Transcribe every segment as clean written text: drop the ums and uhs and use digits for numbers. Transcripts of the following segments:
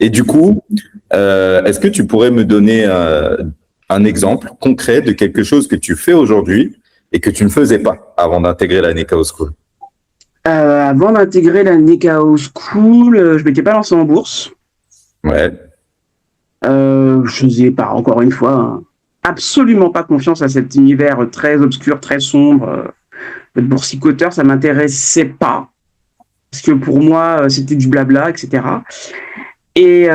Et du coup, est-ce que tu pourrais me donner un exemple concret de quelque chose que tu fais aujourd'hui et que tu ne faisais pas avant d'intégrer la Nekao School? Avant d'intégrer la Nekao School, je m'étais pas lancé en bourse. Ouais. Je faisais pas, encore une fois, hein, absolument pas confiance à cet univers très obscur, très sombre. Le boursicoteur, ça m'intéressait pas. Parce que pour moi, c'était du blabla, etc. Et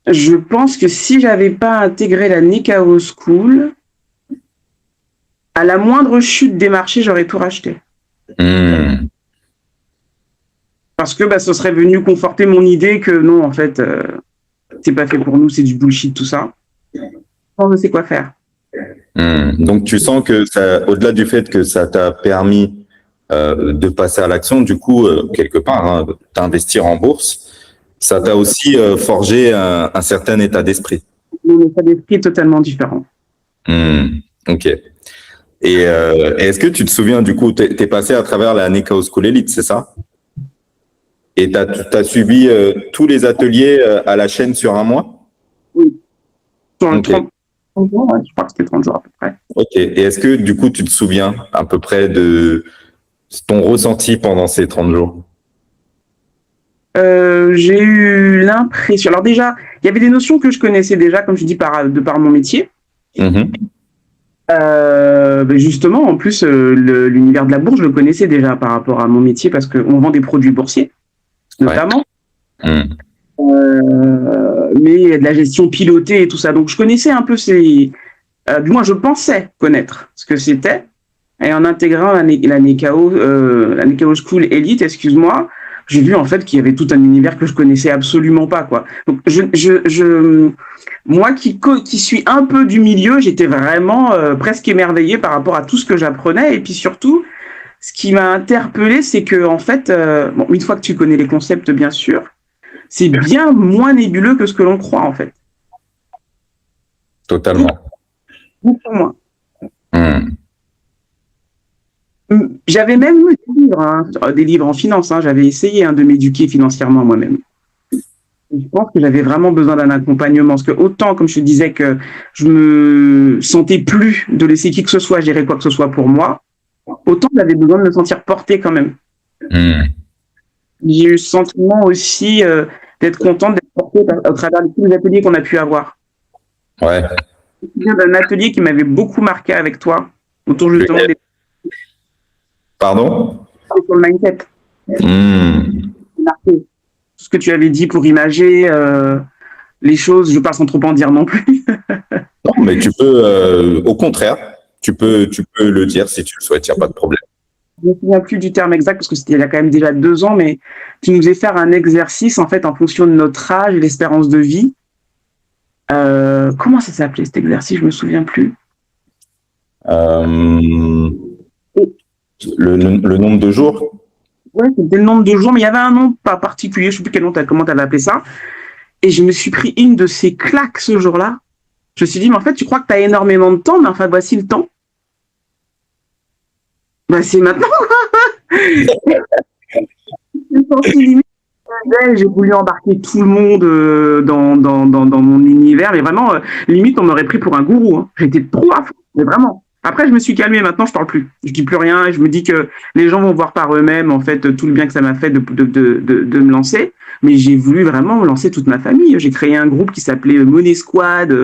je pense que si j'avais pas intégré la Nekao School, à la moindre chute des marchés, j'aurais tout racheté. Parce que ce serait venu conforter mon idée que non, en fait, c'est pas fait pour nous, c'est du bullshit, tout ça. Je sais quoi faire. Donc, tu sens que ça, au-delà du fait que ça t'a permis de passer à l'action, du coup, quelque part, hein, d'investir en bourse, ça t'a aussi forgé un certain état d'esprit. Mon état d'esprit est totalement différent. Ok. Et est-ce que tu te souviens, du coup, t'es passé à travers la Nekao School Elite, c'est ça? Et t'as suivi tous les ateliers à la chaîne sur un mois? Oui. Sur Ok. 30 jours, ouais, je crois que c'était 30 jours à peu près. Ok. Et est-ce que, du coup, tu te souviens à peu près de ton ressenti pendant ces 30 jours? J'ai eu l'impression. Alors déjà, il y avait des notions que je connaissais déjà, comme je dis, de par mon métier. Justement, en plus, l'univers de la bourse, je le connaissais déjà par rapport à mon métier parce qu'on vend des produits boursiers, notamment. Ouais. Mais il y a de la gestion pilotée et tout ça. Donc, je connaissais un peu du moins, je pensais connaître ce que c'était. Et en intégrant la Nekao School Elite, excuse-moi, j'ai vu en fait qu'il y avait tout un univers que je connaissais absolument pas, quoi. Donc, moi qui suis un peu du milieu, j'étais vraiment presque émerveillé par rapport à tout ce que j'apprenais. Et puis surtout, ce qui m'a interpellé, c'est que en fait, une fois que tu connais les concepts, bien sûr, c'est bien moins nébuleux que ce que l'on croit, en fait. Totalement. Beaucoup moins. J'avais même eu des livres en finance. J'avais essayé de m'éduquer financièrement moi-même. Je pense que j'avais vraiment besoin d'un accompagnement. Parce que autant, comme je te disais, que je me sentais plus de laisser qui que ce soit gérer quoi que ce soit pour moi, autant j'avais besoin de me sentir portée quand même. J'ai eu le sentiment aussi d'être contente d'être portée au travers de tous les ateliers qu'on a pu avoir. Ouais. Je me souviens d'un atelier qui m'avait beaucoup marqué avec toi, autour justement des... Pardon? Sur le mindset. Marqué. Tout ce que tu avais dit pour imager les choses, je ne veux pas sans trop en dire non plus. Non, mais tu peux, au contraire, tu peux le dire si tu le souhaites, il n'y a pas de problème. Je ne me souviens plus du terme exact parce que c'était il y a quand même déjà 2 ans, mais tu nous faisais faire un exercice en fait en fonction de notre âge et l'espérance de vie. Comment ça s'appelait cet exercice? Je me souviens plus. Le nombre de jours? Ouais, c'était le nombre de jours, mais il y avait un nom pas particulier, je ne sais plus comment tu avais appelé ça. Et je me suis pris une de ces claques ce jour-là. Je me suis dit, mais en fait, tu crois que tu as énormément de temps, mais enfin, voici le temps. C'est maintenant. J'ai voulu embarquer tout le monde dans mon univers, mais vraiment, limite, on m'aurait pris pour un gourou. J'étais trop à fond, mais vraiment. Après, je me suis calmé, maintenant, je parle plus. Je dis plus rien et je me dis que les gens vont voir par eux-mêmes, en fait, tout le bien que ça m'a fait de me lancer. Mais j'ai voulu vraiment lancer toute ma famille. J'ai créé un groupe qui s'appelait Money Squad.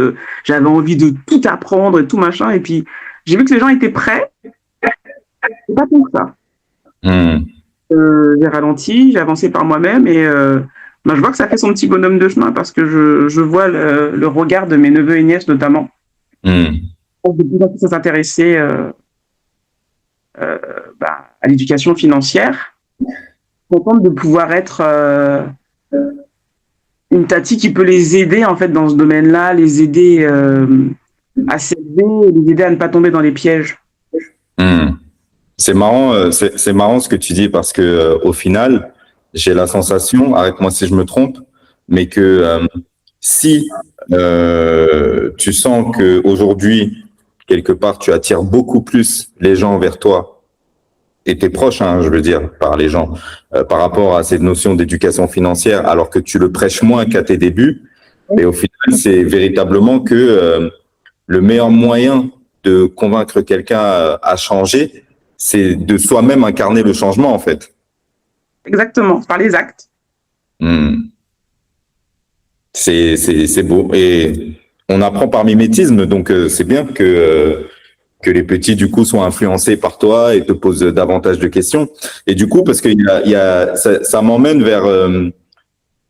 J'avais envie de tout apprendre et tout machin. Et puis, j'ai vu que les gens étaient prêts. C'est pas tout ça. J'ai ralenti, j'ai avancé par moi-même et je vois que ça fait son petit bonhomme de chemin parce que je vois le regard de mes neveux et nièces notamment. De plus en plus à s'intéresser à l'éducation financière. Contente de pouvoir être une tati qui peut les aider en fait dans ce domaine-là, les aider à s'élever, les aider à ne pas tomber dans les pièges. C'est marrant, c'est marrant ce que tu dis parce que au final, j'ai la sensation, arrête-moi si je me trompe, mais que si tu sens que aujourd'hui quelque part tu attires beaucoup plus les gens vers toi été proche, hein, je veux dire, par les gens, par rapport à cette notion d'éducation financière, alors que tu le prêches moins qu'à tes débuts. Et au final, c'est véritablement que le meilleur moyen de convaincre quelqu'un à changer, c'est de soi-même incarner le changement, en fait. Exactement, par les actes. C'est beau. Et on apprend par mimétisme, donc c'est bien que les petits, du coup, soient influencés par toi et te posent davantage de questions. Et du coup, parce que ça m'emmène vers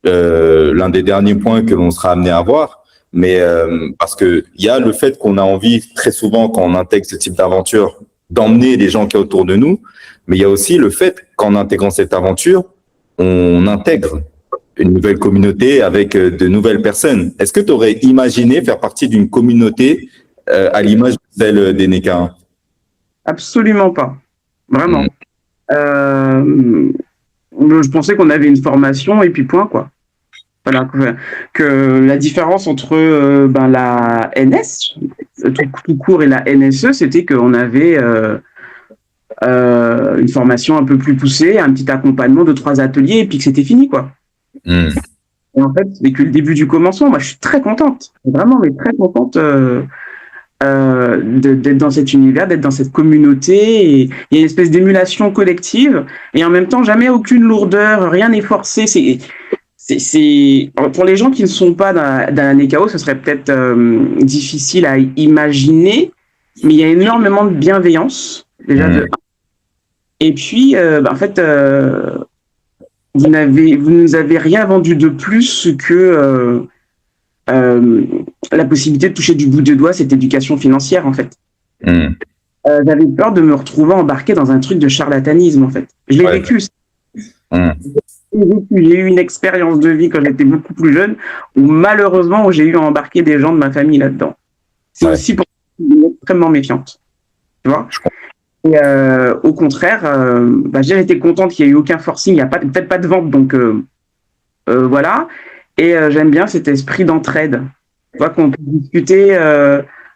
l'un des derniers points que l'on sera amené à voir, mais parce que il y a le fait qu'on a envie très souvent, quand on intègre ce type d'aventure, d'emmener les gens qui sont autour de nous, mais il y a aussi le fait qu'en intégrant cette aventure, on intègre une nouvelle communauté avec de nouvelles personnes. Est-ce que tu aurais imaginé faire partie d'une communauté à l'image de celle des NECA? Absolument pas. Vraiment. Je pensais qu'on avait une formation et puis point, quoi. Voilà, que la différence entre la NS, tout court, et la NSE, c'était qu'on avait une formation un peu plus poussée, un petit accompagnement de 3 ateliers et puis que c'était fini, quoi. Et en fait, c'est que le début du commencement. Moi, je suis très contente, vraiment, mais très contente d'être dans cet univers, d'être dans cette communauté. Et il y a une espèce d'émulation collective et en même temps, jamais aucune lourdeur, rien n'est forcé. Pour les gens qui ne sont pas dans la NECAO, ce serait peut-être difficile à imaginer, mais il y a énormément de bienveillance, déjà de. Et puis, en fait, vous nous avez rien vendu de plus que la possibilité de toucher du bout des doigts cette éducation financière, en fait. J'avais peur de me retrouver embarqué dans un truc de charlatanisme, en fait. Je l'ai vécu. J'ai eu une expérience de vie quand j'étais beaucoup plus jeune où malheureusement j'ai eu à embarquer des gens de ma famille là-dedans. C'est aussi pour ça que je suis extrêmement méfiante. Tu vois. Et au contraire, j'ai été contente qu'il n'y ait eu aucun forcing, il n'y a peut-être pas de vente, donc voilà. Et j'aime bien cet esprit d'entraide. Tu vois, qu'on peut discuter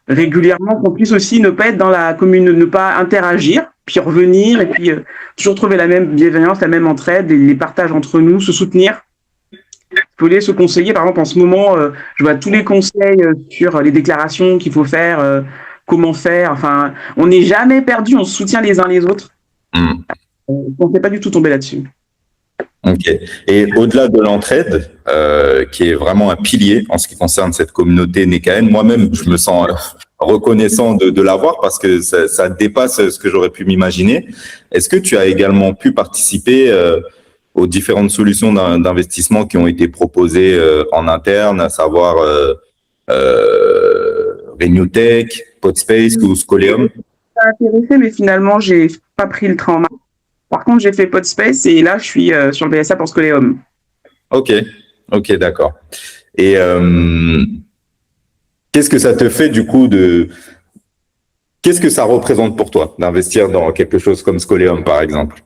régulièrement, qu'on puisse aussi ne pas être dans la commune, ne pas interagir, puis revenir, et puis toujours trouver la même bienveillance, la même entraide, et les partages entre nous, se soutenir, se conseiller. Par exemple, en ce moment, je vois tous les conseils sur les déclarations qu'il faut faire, comment faire. Enfin, on n'est jamais perdu, on se soutient les uns les autres. On ne fait pas du tout tomber là-dessus. Ok. Et au-delà de l'entraide, qui est vraiment un pilier en ce qui concerne cette communauté NECAN, moi-même, je me sens reconnaissant de l'avoir parce que ça dépasse ce que j'aurais pu m'imaginer. Est-ce que tu as également pu participer aux différentes solutions d'investissement qui ont été proposées en interne, à savoir Renewtech, Podspace ou Scoleum? Ça m'a intéressé, mais finalement, j'ai pas pris le train en marche. Par contre, j'ai fait Podspace et là, je suis sur le BSA pour Scoleum. Ok, d'accord. Et qu'est-ce que ça te fait du coup qu'est-ce que ça représente pour toi d'investir dans quelque chose comme Scoleum, par exemple?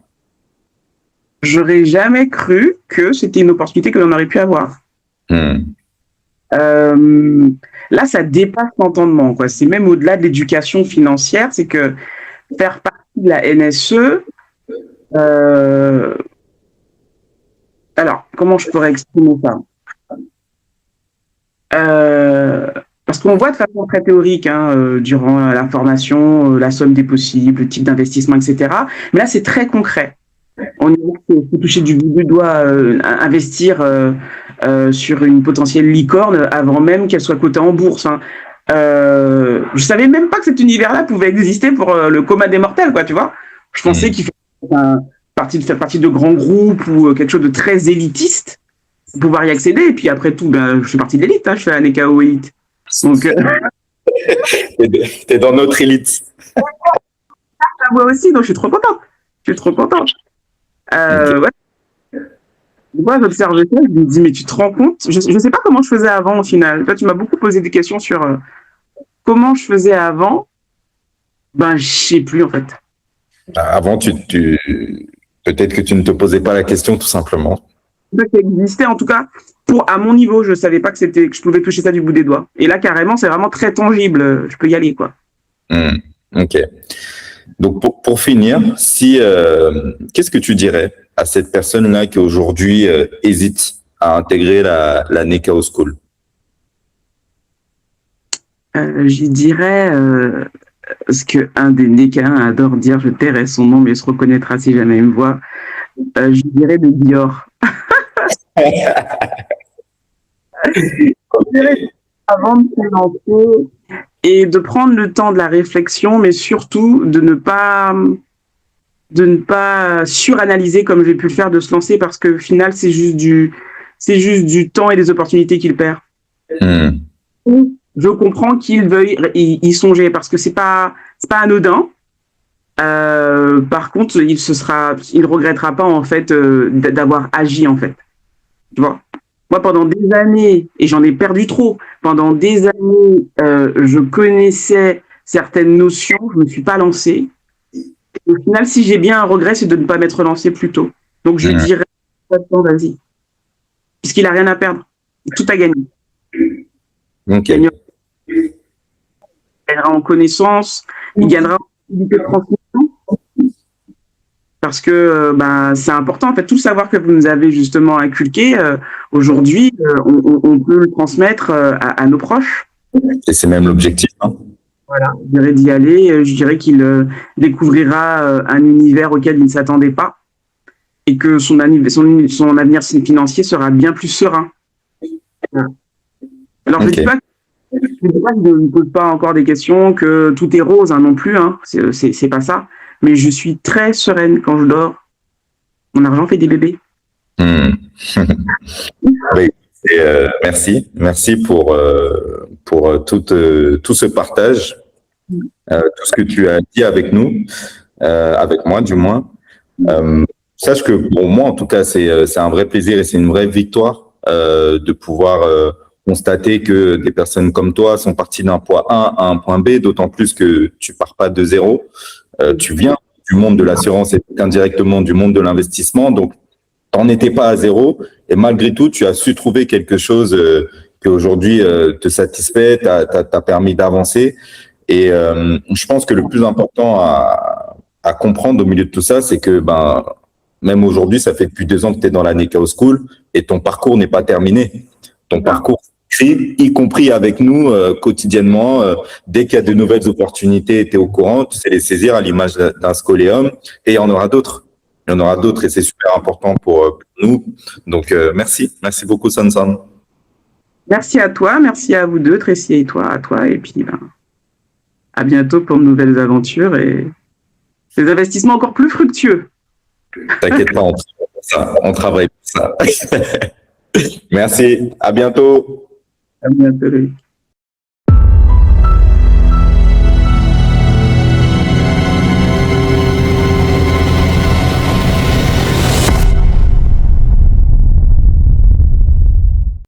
J'aurais jamais cru que c'était une opportunité que l'on aurait pu avoir. Là, ça dépasse l'entendement, quoi. C'est même au-delà de l'éducation financière, c'est que faire partie de la NSE. Alors, comment je pourrais exprimer ça? Parce qu'on voit de façon très théorique, durant la formation, la somme des possibles, le type d'investissement, etc. Mais là, c'est très concret. On peut toucher du bout du doigt, investir sur une potentielle licorne avant même qu'elle soit cotée en bourse. Je savais même pas que cet univers-là pouvait exister pour le commun des mortels, quoi, tu vois. Je pensais qu'il fallait faire partie de grands groupes ou quelque chose de très élitiste pour pouvoir y accéder. Et puis après tout, je fais partie de l'élite, je suis à NECAO élite. Donc, t'es dans notre élite. Moi aussi, donc je suis trop contente. Moi, j'observe ça, je me dis, mais tu te rends compte? Je ne sais pas comment je faisais avant au final. Toi, tu m'as beaucoup posé des questions sur comment je faisais avant. Je ne sais plus en fait. Avant, peut-être que tu ne te posais pas la question tout simplement. Ça existait en tout cas. À mon niveau, je ne savais pas que je pouvais toucher ça du bout des doigts. Et là, carrément, c'est vraiment très tangible. Je peux y aller, quoi. Ok. Donc, pour finir, qu'est-ce que tu dirais à cette personne-là qui aujourd'hui hésite à intégrer la Nekao School? Je dirais ce qu'un des Nécains adore dire, je tairai son nom, mais il se reconnaîtra si jamais il me voit. Je dirais de Dior. Avant de se lancer et de prendre le temps de la réflexion, mais surtout de ne pas suranalyser comme j'ai pu le faire, de se lancer, parce que au final, c'est juste du temps et des opportunités qu'il perd. Je comprends qu'il veuille y songer parce que c'est pas anodin. Par contre, il regrettera pas en fait d'avoir agi en fait. Tu vois. Moi, pendant des années, et j'en ai perdu trop, pendant des années, je connaissais certaines notions, je me suis pas lancé. Au final, si j'ai bien un regret, c'est de ne pas m'être lancé plus tôt. Donc, je dirais, vas-y, puisqu'il a rien à perdre, tout à gagner. Okay. Il gagnera en connaissance, il gagnera en possibilité de transmission, parce que c'est important. En fait, tout le savoir que vous nous avez justement inculqué, aujourd'hui, on peut le transmettre à nos proches. Et c'est même l'objectif. Hein. Voilà, je dirais d'y aller. Je dirais qu'il découvrira un univers auquel il ne s'attendait pas et que son avenir financier sera bien plus serein. Alors, je ne dis pas que je ne pose pas encore des questions, que tout est rose, hein, non plus. Hein, c'est pas ça. Mais je suis très sereine quand je dors. Mon argent fait des bébés. Oui, merci pour tout ce partage, tout ce que tu as dit avec nous, avec moi du moins. Sache que pour moi, en tout cas, c'est un vrai plaisir et c'est une vraie victoire de pouvoir constater que des personnes comme toi sont parties d'un point A à un point B, d'autant plus que tu pars pas de zéro. Tu viens du monde de l'assurance et indirectement du monde de l'investissement, donc t'en étais pas à zéro et malgré tout, tu as su trouver quelque chose qui aujourd'hui te satisfait, t'a permis d'avancer. Et je pense que le plus important à comprendre au milieu de tout ça, c'est que même aujourd'hui, ça fait depuis 2 ans que tu es dans la Nekao School et ton parcours n'est pas terminé. Ton parcours y compris avec nous quotidiennement. Dès qu'il y a de nouvelles opportunités, tu es au courant, tu sais les saisir à l'image d'un scoléum et il y en aura d'autres. Il y en aura d'autres et c'est super important pour nous. Donc, merci beaucoup, Sansan. Merci à toi, merci à vous deux, Tracy et toi, à toi. Et puis, à bientôt pour de nouvelles aventures et des investissements encore plus fructueux. T'inquiète pas, on travaille pour ça. Merci, à bientôt. À bientôt, Loïc.